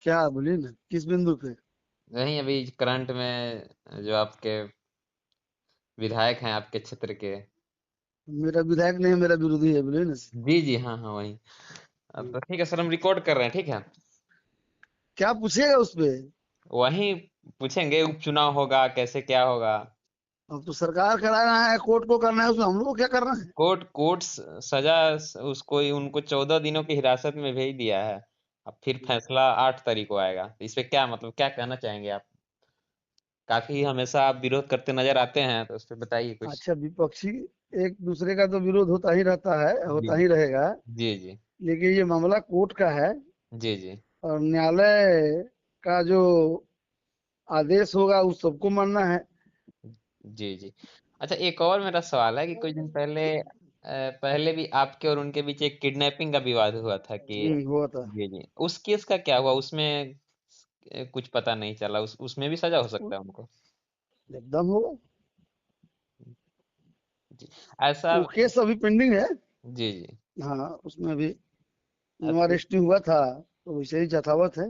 क्या बोलिए ना, किस बिंदु पे? नहीं, अभी करंट में जो आपके विधायक हैं आपके क्षेत्र के। मेरा विधायक नहीं है, मेरा विरोधी है, बोलिए ना। जी जी, हाँ हाँ, वही। हम्म। तो ठीक है सर, हम रिकॉर्ड कर रहे हैं, ठीक है। क्या पूछिएगा उस पे? वही पूछेंगे, उपचुनाव होगा कैसे, क्या होगा। अब तो सरकार करा रहा है, कोर्ट को करना है, उसमें हम लोग को क्या करना है? कोर्ट कोर्ट सजा उसको उनको 14 दिनों की हिरासत में भेज दिया है। अब फिर फैसला 8 तारीख को आएगा, तो इस पे क्या मतलब क्या कहना चाहेंगे आप? काफी हमेशा आप विरोध करते नजर आते हैं, तो उस पे बताइए कुछ। अच्छा, विपक्षी एक दूसरे का तो विरोध होता ही रहता है, जी होता ही रहेगा। जी जी लेकिन ये मामला कोर्ट का है, जी जी और न्यायालय का जो आदेश होगा उस सबको मानना है। जी जी। अच्छा, एक और मेरा सवाल है कि कुछ दिन पहले पहले भी आपके और उनके बीच एक किडनैपिंग का विवाद हुआ था कि। हुआ था। जी जी, उस केस का क्या हुआ उसमें? कुछ पता नहीं चला, उसमें भी सजा हो सकता है उनको? एकदम होगा। जी। ऐसा। वो केस अभी पेंडिंग है। जी जी। हाँ, उसमें अभी तुल, अरेस्टिंग हुआ था, तो वैसे ही यथावत है।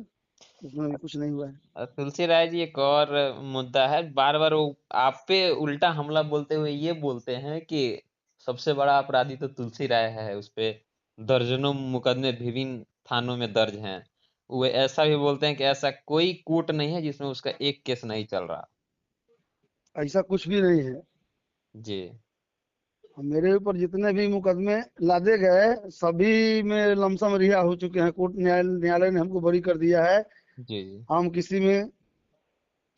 उसमें अभी कुछ नहीं हुआ है। तुलसी राय जी, एक और मुद्दा है, बार बार वो आप पे उल्टा हमला बोलते हुए ये बोलते हैं कि सबसे बड़ा अपराधी तो तुलसी राय है, उस पे दर्जनों मुकदमे विभिन्न थानों में दर्ज हैं। वो ऐसा भी बोलते हैं कि ऐसा कोई कोर्ट नहीं है जिसमें उसका एक केस नहीं चल रहा। ऐसा कुछ भी नहीं है। जी मेरे ऊपर जितने भी मुकदमे लादे गए, सभी में लमसम रिहा हो चुके हैं। कोर्ट न्यायालय ने हमको बरी कर दिया है। जी जी हम किसी में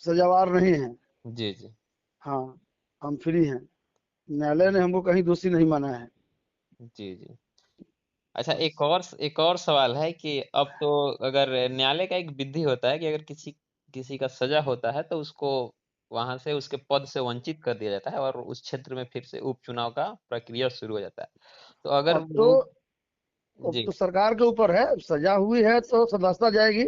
सजावार नहीं हैं। जी जी हाँ, हम फ्री हैं। न्यायालय ने हमको कहीं दोषी नहीं माना है। जी जी। अच्छा, बस। एक और सवाल है कि अब तो अगर न्यायालय का एक विधि होता है कि अगर किसी किसी का सजा होता है तो उसको वहां से उसके पद से वंचित कर दिया जाता है और उस क्षेत्र में फिर से उपचुनाव का प्रक्रिया शुरू हो जाता है। तो अगर अब तो वो अब जी तो सरकार के ऊपर है, सजा हुई है तो सदस्यता जाएगी।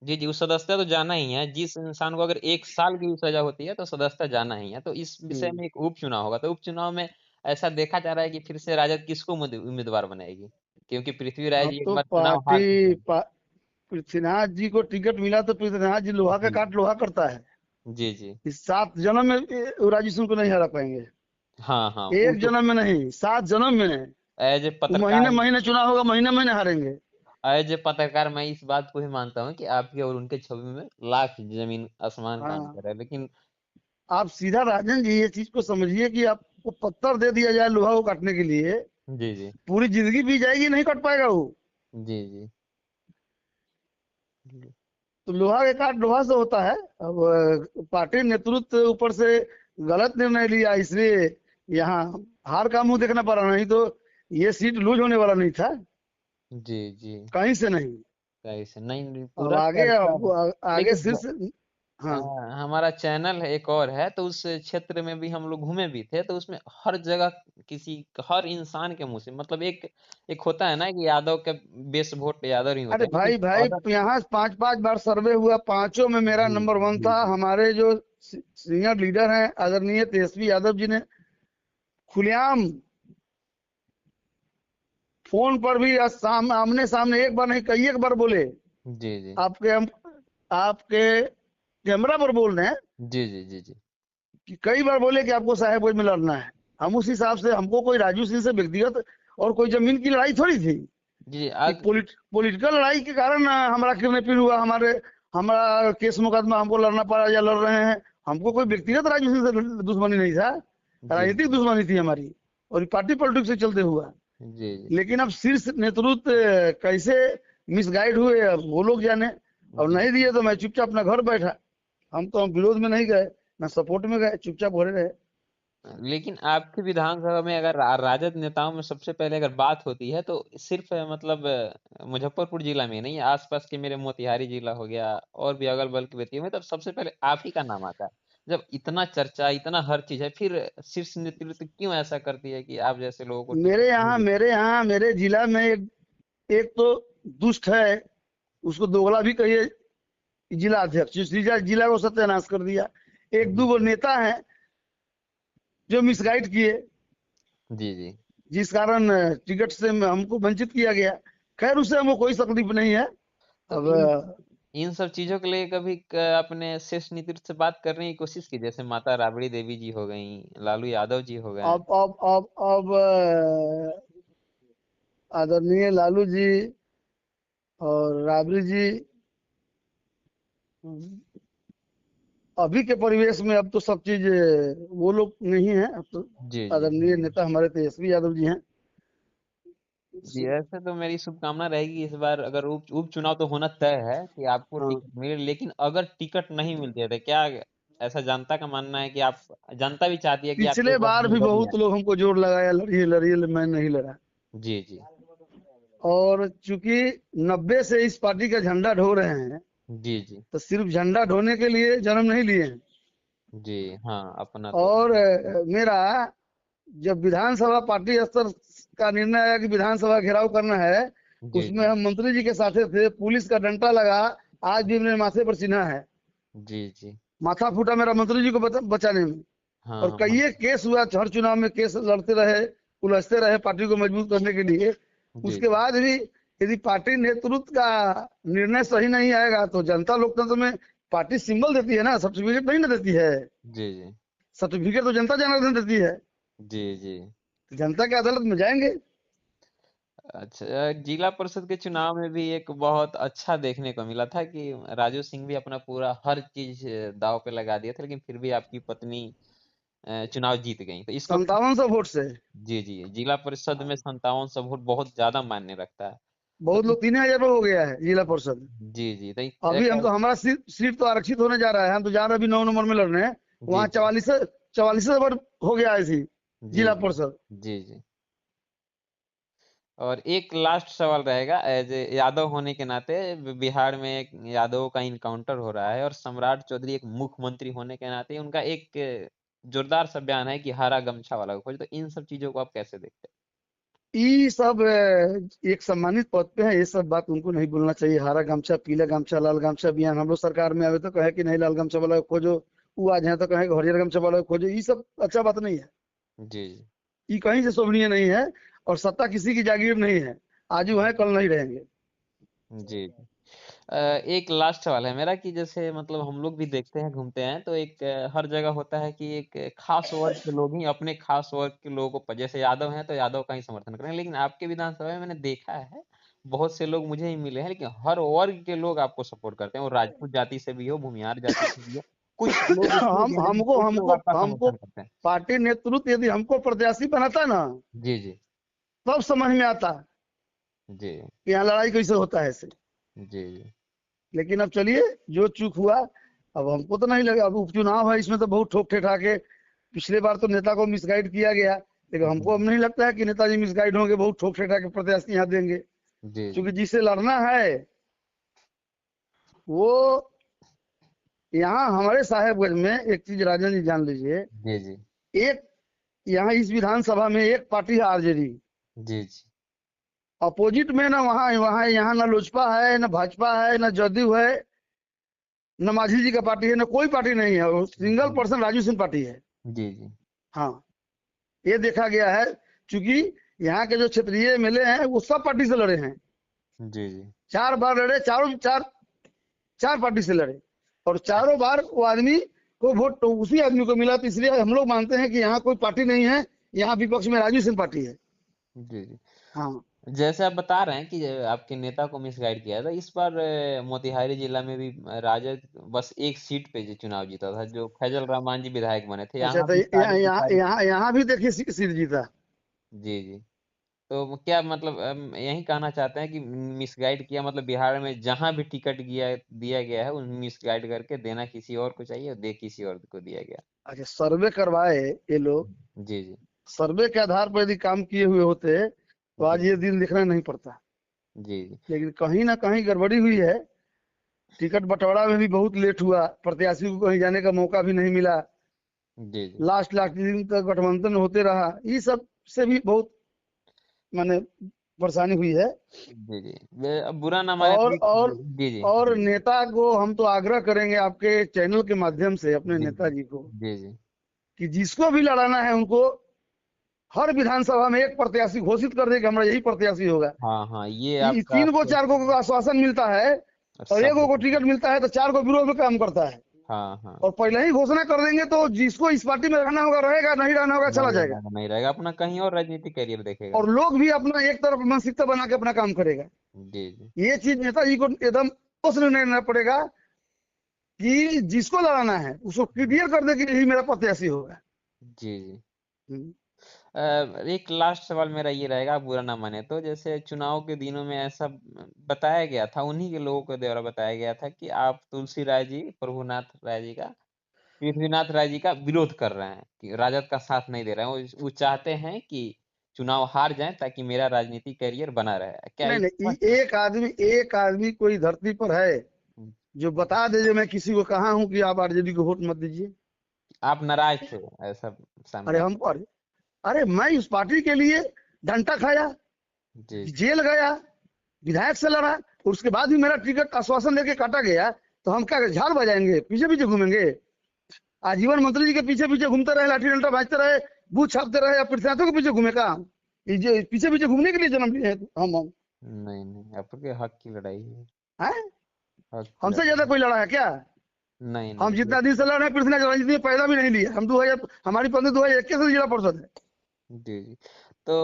जी जी, उस सदस्यता तो जाना ही है, जिस इंसान को अगर 1 साल की भी सजा होती है तो सदस्यता जाना ही है। तो इस विषय हम्म। में एक उपचुनाव होगा, तो उपचुनाव में ऐसा देखा जा रहा है कि फिर से राजद किसको उम्मीदवार बनाएगी? क्योंकि पृथ्वीराज अब जी एक तो बार चुनाव हार चुके हैं। पृथ्वीनाथ जी को टिकट मिला तो पृथ्वीनाथ जी लोहा का जी काट लोहा करता है। जी जी। इस 7 जन्म में राजू सिंह को नहीं हरा पाएंगे। हाँ हाँ, वो एक तो जन्म में नहीं, 7 जन्म में। एज ए वो महीने पत्रकार, महीने चुनाव होगा, महीने महीने हारेंगे। मैं इस बात को भी मानता हूँ कि आपके और उनके छवि में लाख जमीन आसमान का हाँ, अंतर है, लेकिन। आप सीधा राजन जी ये चीज को समझिए कि आपको पत्थर दे दिया जाए लोहा को काटने के लिए, जी जी पूरी जिंदगी बीत जाएगी, नहीं कट पाएगा वो। जी जी जी तो लोहा के काट लोहा से होता है। अब पार्टी नेतृत्व ऊपर से गलत निर्णय लिया, इसलिए यहाँ हार का मुंह देखना पड़ा, नहीं तो ये सीट लूज होने वाला नहीं था, जी जी। कहीं से नहीं। कैसे नहीं, नहीं, अब पूरा आगे चर्चा है। अब आगे लेकिन शीर्ष। अ, हाँ। हमारा चैनल है एक और है, तो उस क्षेत्र में भी हम लोग घूमे भी थे, तो उसमें हर जगह किसी हर इंसान के मुंह से मतलब एक होता है ना कि यादव के बेस वोट यादव ही होते अरे हैं, भाई लेकिन भाई, अदर। यहाँ 5-5 बार सर्वे हुआ, पांचों में मेरा जी नंबर 1 जी था। जी हमारे जो सीनियर लीडर हैं आदरणीय तेजस्वी यादव जी ने खुलेआम फोन पर भी आमने सामने एक बार नहीं कई एक बार बोले। जी जी आपके हम आपके कैमरा पर बोल रहे हैं जी जी जी जी कि कई बार बोले कि आपको साहेबगंज में लड़ना है। हम उस हिसाब से, हमको कोई राजू सिंह से व्यक्तिगत और कोई जमीन की लड़ाई थोड़ी थी जी। कि आज पॉलिटिकल लड़ाई के कारण हमारा किडनैपिंग हुआ, हमारा केस मुकदमा हमको लड़ना पड़ा या लड़ रहे हैं। हमको कोई व्यक्तिगत राजू सिंह से दुश्मनी नहीं था, जी राजनीतिक जी दुश्मनी थी हमारी, और पार्टी पॉलिटिक्स से चलते हुआ। जी जी लेकिन अब शीर्ष नेतृत्व कैसे मिसगाइड हुए, अब वो लोग जाने। और जी। नहीं दिए तो मैं चुपचाप अपना घर बैठा। हम विरोध में नहीं गए, ना सपोर्ट में गए, चुपचाप भरे रहे। लेकिन आपकी विधानसभा में अगर राजद नेताओं में सबसे पहले अगर बात होती है तो सिर्फ मतलब मुजफ्फरपुर जिला में नहीं, आसपास के मेरे मोतिहारी जिला हो गया और भी अगल बगल के व्यक्ति में, तब सबसे पहले आप ही का नाम आता है। जब इतना चर्चा इतना हर चीज है, फिर शीर्ष नेतृत्व क्यों ऐसा करती है कि आप जैसे लोगों को टिकट नहीं देती? मेरे यहाँ मेरे जिला में एक तो दुष्ट है, उसको दोगला भी कहिए, जिला अध्यक्ष जिस जिला को सत्यानाश कर दिया। एक जी दो नेता हैं जो मिसगाइड किए, जी जी जिस कारण टिकट से हमको वंचित किया गया। खैर, उससे हमको कोई तकलीफ नहीं है। तो अब इन इन सब चीजों के लिए कभी अपने शीर्ष नेतृत्व से बात करने की कोशिश की, जैसे माता राबड़ी देवी जी हो गई, लालू यादव जी हो गए? अब आदरणीय लालू जी और राबड़ी जी, अभी के परिवेश में अब तो सब चीज वो लोग नहीं है, अब तो जी जी आदरणीय नेता हमारे तेजस्वी यादव जी हैं। जी। ऐसे तो मेरी शुभकामना रहेगी इस बार, अगर उपचुनाव तो होना तय है कि आपको हाँ, टिकट मिले, लेकिन अगर टिकट नहीं मिलते थे क्या, ऐसा जनता का मानना है कि आप, जनता भी चाहती है कि आप पिछले एक बार बार भी निर्दलीय बहुत हैं? लोग हमको जोर लगाया, लड़िए लड़िए, मैं नहीं लड़ा। जी जी और चूंकि 90 से इस पार्टी का झंडा ढो रहे हैं, जी जी तो सिर्फ झंडा ढोने के लिए जन्म नहीं लिए हैं। जी। हाँ, अपना तो। और मेरा जब विधानसभा पार्टी स्तर का निर्णय आया कि विधानसभा घेराव करना है, जी उसमें जी हम मंत्री जी के साथे थे, पुलिस का डंडा लगा, आज भी मेरे माथे पर चिन्हा है। जी जी। माथा फूटा मेरा मंत्री जी को बचाने में। हाँ और हाँ कई केस हुआ, हर चुनाव में केस लड़ते रहे, उलझते रहे पार्टी को मजबूत करने के लिए। जी उसके जी बाद भी यदि पार्टी नेतृत्व का निर्णय सही नहीं आएगा, तो जनता लोकतंत्र में पार्टी सिंबल देती है ना, सर्टिफिकेट नहीं ना देती है। जी जी सर्टिफिकेट तो जनता जनार्दन देती है। जी जी। तो जनता की अदालत में जाएंगे। अच्छा, जिला परिषद के चुनाव में भी एक बहुत अच्छा देखने को मिला था कि राजू सिंह भी अपना पूरा हर चीज दांव पे लगा दिया था, लेकिन फिर भी आपकी पत्नी चुनाव जीत गई, तो इसको। 5700 वोट से। जी जी। जिला परिषद में 5700 वोट बहुत ज्यादा मायने रखता है। तो बहुत लोग 3000 पे हो गया है जिला परिषद। जी जी। तो अभी हम तो, हमारा सीट तो आरक्षित होने जा रहा है, हम तो जा रहे हैं अभी 9 नंबर में लड़ने। जी वहाँ जी 44 नंबर हो गया है ऐसी जी जिला जी परिषद। जी जी। और एक लास्ट सवाल रहेगा, एज ए यादव होने के नाते, बिहार में एक यादव का इनकाउंटर हो रहा है और सम्राट चौधरी एक मुख्यमंत्री होने के नाते उनका एक जोरदार सा बयान है कि हरा गमछा वाला को खोज, तो इन सब चीजों को आप कैसे देखते ये सब एक सम्मानित पद पे है, ये सब बात उनको नहीं बोलना चाहिए। हरा गमछा, पीला गमछा, लाल गमछा बयान हम लोग सरकार में आवे तो कहे कि नहीं लाल गमछा वाला को खोजो, वो आज यहाँ तो कहे कि हरियर गमछा वाला को खोजो। ये सब अच्छा बात नहीं है। हैं? जी ये कहीं से शोभनीय नहीं है। और सत्ता किसी की जागीर नहीं है, आज वो है कल नहीं रहेंगे। जी जी। एक लास्ट सवाल है मेरा कि जैसे मतलब हम लोग भी देखते हैं, घूमते हैं, तो एक हर जगह होता है कि एक खास वर्ग के लोग ही अपने खास वर्ग के लोगों को, जैसे यादव हैं तो यादव का ही समर्थन करेंगे, लेकिन आपके विधानसभा में मैंने देखा है बहुत से लोग मुझे ही मिले हैं, लेकिन हर वर्ग के लोग आपको सपोर्ट करते हैं, वो राजपूत जाति से भी हो, भूमिहार जाति से भी हो, कुछ लोग इसलिए हम भी हैं, लेकिन हमको कुछ लोग हमको आपका हमको समर्थन करते हैं। पार्टी नेतृत्व यदि हमको प्रत्याशी बनाता ना, जी जी तब समझ में आता जी कि यहाँ लड़ाई कैसे होता है ऐसे। जी जी लेकिन अब चलिए, जो चूक हुआ, अब हमको तो नहीं लगा, अब उपचुनाव है, इसमें तो बहुत ठोक ठेठा के पिछले बार तो नेता को मिसगाइड किया गया, लेकिन हमको अब नहीं लगता है कि नेताजी मिसगाइड होंगे, बहुत ठोक ठेठा के प्रत्याशी यहाँ देंगे। जी जी क्योंकि जिसे लड़ना है वो, यहाँ हमारे साहेबगंज में एक चीज राजन जी जान लीजिए, जी जी एक, यहाँ इस विधानसभा में एक पार्टी है आरजेडी। जी जी अपोजिट में ना वहाँ वहाँ यहाँ ना लोजपा है, ना भाजपा है, ना जदयू है, न मांझी जी का पार्टी है, ना कोई पार्टी नहीं है, वो single person Raju Singh party है। जी जी हाँ, ये देखा गया है। चूंकि यहाँ के जो क्षेत्रीय एमएलए हैं वो सब पार्टी से लड़े हैं, जी जी 4 बार लड़े, चारों चार चार पार्टी से लड़े, और चारों बार वो आदमी को वोट तो उसी आदमी को मिला। तो इसलिए हम लोग मानते हैं कि यहाँ कोई पार्टी नहीं है, यहाँ विपक्ष में राजू सिंह पार्टी है। जी जी। हाँ, जैसे आप बता रहे हैं कि आपके नेता को मिसगाइड किया था, इस बार मोतिहारी जिला में भी राजद बस एक सीट पे जो चुनाव जीता था, जो फैजल रहमान जी विधायक बने थे, अच्छा, यहाँ तो भी यहाँ सारी की यहाँ सारी। यहाँ यहाँ भी देखिए सीट जीता। जी जी। तो क्या मतलब यही कहना चाहते हैं कि मिसगाइड किया, मतलब बिहार में जहां भी टिकट दिया गया है, उन मिसगाइड करके देना किसी और को चाहिए और दे किसी और को दिया गया? अच्छा, सर्वे करवाए ये लोग, जी जी सर्वे के आधार पर यदि काम किए हुए होते तो जी आज ये दिन दिखना नहीं पड़ता। जी जी लेकिन कहीं ना कहीं गड़बड़ी हुई है। टिकट बंटवारा में भी बहुत लेट हुआ, प्रत्याशी को कहीं जाने का मौका भी नहीं मिला, जी जी लास्ट लास्ट दिन तक गठबंधन होते रहा। ये सब से भी बहुत माने परेशानी हुई है। जी जी। अब बुरा ना माने और तो और जी जी और नेता को हम तो आग्रह करेंगे आपके चैनल के माध्यम से अपने जी नेताजी को, जी जी कि जिसको भी लड़ाना है उनको हर विधानसभा में एक प्रत्याशी घोषित कर दे कि हमारा यही प्रत्याशी होगा। हाँ हाँ, ये ये आपका 3 गो 4 गो का आश्वासन मिलता है, और और एक सब को टिकट मिलता है तो 4 को विरोध में काम करता है। हाँ हाँ, और पहले ही घोषणा कर देंगे तो जिसको इस पार्टी में रहना होगा रहेगा, नहीं रहना होगा चला नहीं जाएगा। रहेगा, नहीं रहेगा, अपना कहीं और राजनीतिक करियर देखेगा। और लोग भी अपना एक तरफ मानसिकता बना के अपना काम करेगा। जी जी ये चीज नेताजी को एकदम ठोस निर्णय लेना पड़ेगा कि जिसको लड़ाना है उसको क्लियर कर दे कि यही मेरा प्रत्याशी होगा। जी जी। हम्म। एक लास्ट सवाल मेरा ये रहेगा, आप बुरा ना माने तो, जैसे चुनाव के दिनों में ऐसा बताया गया था, उन्हीं के लोगों के द्वारा बताया गया था कि आप तुलसी राय जी, प्रभुनाथ राय जी का, पृथ्वीनाथ राय जी का विरोध कर रहे हैं, कि राजद का साथ नहीं दे रहे हैं, वो चाहते हैं कि चुनाव हार जाएं ताकि मेरा राजनीतिक करियर बना रहे। क्या नहीं इस नहीं, एक आदमी कोई धरती पर है जो बता दे जो मैं किसी को कहा हूं कि आप आरजेडी को वोट मत दीजिए। आप नाराज थे, ऐसा अरे सामने हम अरे अरे मैं उस पार्टी के लिए डंटा खाया, जी जेल गया, विधायक से लड़ा, और उसके बाद भी मेरा टिकट आश्वासन लेके काटा गया। तो हम क्या झाड़ बजाएंगे, पीछे पीछे घूमेंगे? आजीवन मंत्री जी के पीछे पीछे घूमते रहे, लाठी डंडा भाजते रहे, बूथ छापते रहे, या पृथ्वीनाथों के पीछे घूमे का? ये जो पीछे पीछे घूमने के लिए जन्म लिए हैं हम नहीं नहीं, आपके हक की लड़ाई है, हैं? हक की हमसे लड़ाई। ज्यादा कोई लड़ा है क्या? नहीं हम नहीं, जितना दिन से लड़ रहे हैं, पृथ्वीनाथ राजनीति में पैदा भी नहीं लिया। हम 2000 हमारी पंद्रह 2021 से जिला परिषद है। जी जी। तो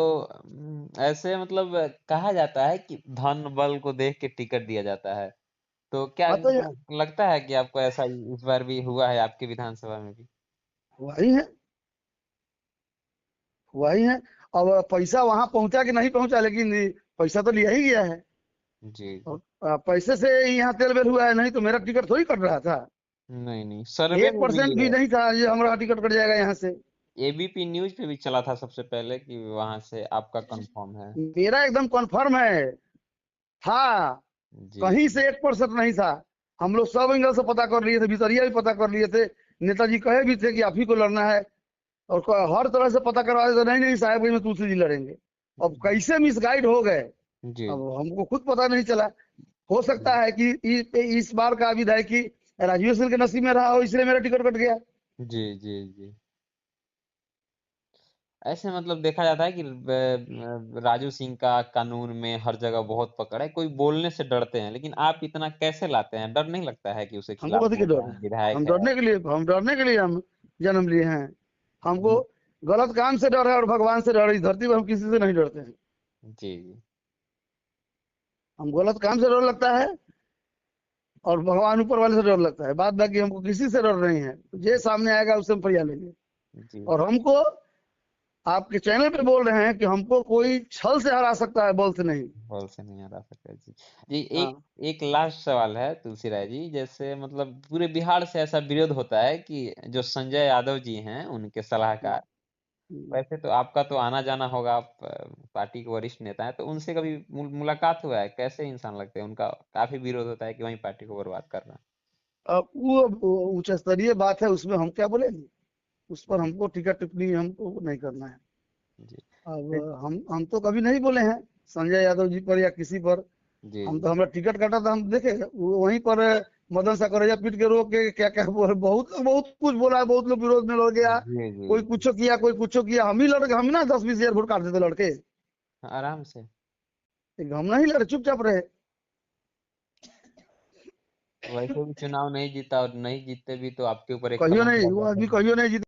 ऐसे मतलब कहा जाता है कि धन बल को देख के टिकट दिया जाता है, तो क्या हाँ तो लगता है कि आपको ऐसा इस बार भी हुआ है आपके विधानसभा में भी? वही है, वही है। अब पैसा वहां पहुंचा कि नहीं पहुंचा, लेकिन पैसा तो लिया ही गया है। जी जी। और पैसे से ही यहाँ तेल बेल हुआ है, नहीं तो मेरा टिकट थोड़ी कट रहा था। नहीं नहीं, सर्वे एक में भी परसेंट भी नहीं था ये हमारा टिकट कट जाएगा यहाँ से। एबीपी न्यूज पे भी चला था सबसे पहले कि वहां से आपका कंफर्म है। मेरा एकदम कन्फर्म है, था। जी कहीं से 1% नहीं था। हम लोग सब एंगल से पता कर लिए थे, भितरिया भी पता कर लिए थे। नेताजी कहे भी थे कि आप ही को लड़ना है। और हर तरह से पता करवा देते, नहीं नहीं साहब में तुलसी जी लड़ेंगे। अब कैसे मिसगाइड हो गए, जी अब हमको खुद पता नहीं चला। हो सकता है कि इस बार का विधायक की राजवीर के नसीब में रहा हो, इसलिए मेरा टिकट कट गया। जी जी जी। ऐसे मतलब देखा जाता है कि राजू सिंह का कानून में हर जगह बहुत पकड़ है, कोई बोलने से डरते हैं, लेकिन आप इतना कैसे लाते हैं? डर नहीं लगता है कि उसके हमको खिलाफ कथी के बोल डर रहे है? हैं, विधायक हम है? डरने के लिए हम जन्म लिए हैं। हमको जी गलत काम से डर है और भगवान से डर है। इस धरती पर हम किसी से नहीं डरते हैं। जी हम गलत काम से डर लगता है और भगवान ऊपर वाले से डर लगता है। बात बाकी हमको किसी से डर नहीं है, जे सामने आएगा उससे हम फरिया लेंगे। जी। और हमको आपके चैनल पे बोल रहे हैं कि हमको कोई छल से हरा सकता है, बल से नहीं। बॉल से नहीं हरा सकता जी। जी, एक हाँ। एक लास्ट सवाल है तुलसी राय जी, जैसे मतलब पूरे बिहार से ऐसा विरोध होता है कि जो संजय यादव जी हैं उनके सलाहकार, वैसे तो आपका तो आना जाना होगा, आप पार्टी के वरिष्ठ नेता हैं, तो उनसे कभी मुलाकात हुआ है? कैसे इंसान लगते हैं? उनका काफी विरोध होता है कि वहीं पार्टी को बर्बाद करना। अब वो उच्च स्तरीय बात है, उसमें हम क्या बोलेंगे? उस पर जी हमको टीका टिप्पणी हमको नहीं करना है। जी अब हम तो कभी नहीं बोले हैं संजय यादव जी पर या किसी पर। जी हम तो हमारा टिकट काटा था, हम देखे वहीं पर मदन सकरेजा पीट के रोक के क्या क्या बहुत बहुत कुछ बोला है। बहुत लोग विरोध में लड़ गया, जी जी कोई जी। कुछ किया, कोई कुछ किया। हम ही लड़ गए, हम ही ना 10-20 हजार वोट काट देते लड़के। आराम से। हम नहीं लड़े, चुपचाप रहे। वैसे भी चुनाव नहीं जीता, और नहीं जीतते भी तो आपके ऊपर एक कहियो कलंक नहीं, लग वो जाता आदमी है। कहियो नहीं जीते।